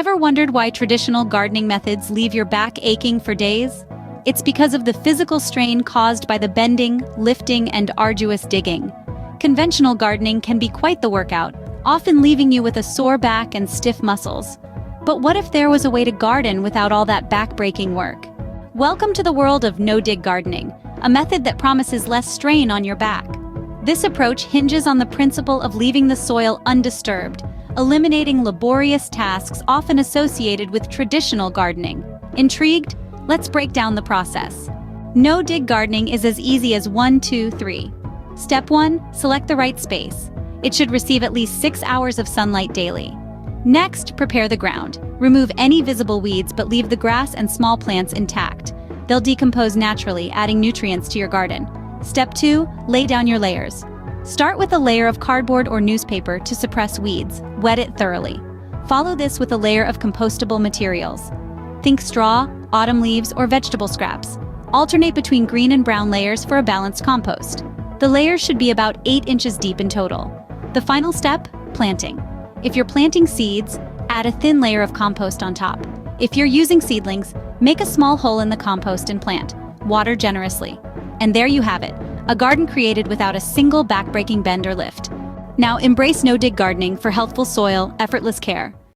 Ever wondered why traditional gardening methods leave your back aching for days? It's because of the physical strain caused by the bending, lifting, and arduous digging. Conventional gardening can be quite the workout, often leaving you with a sore back and stiff muscles. But what if there was a way to garden without all that back-breaking work? Welcome to the world of no-dig gardening, a method that promises less strain on your back. This approach hinges on the principle of leaving the soil undisturbed, eliminating laborious tasks often associated with traditional gardening. Intrigued? Let's break down the process. No-dig gardening is as easy as 1, 2, 3. Step 1. Select the right space. It should receive at least 6 hours of sunlight daily. Next, prepare the ground. Remove any visible weeds but leave the grass and small plants intact. They'll decompose naturally, adding nutrients to your garden. Step 2. Lay down your layers. Start with a layer of cardboard or newspaper to suppress weeds. Wet it thoroughly. Follow this with a layer of compostable materials. Think straw, autumn leaves, or vegetable scraps. Alternate between green and brown layers for a balanced compost. The layers should be about 8 inches deep in total. The final step, planting. If you're planting seeds, add a thin layer of compost on top. If you're using seedlings, make a small hole in the compost and plant. Water generously. And there you have it, a garden created without a single back-breaking bend or lift. Now embrace no-dig gardening for healthful soil, effortless care.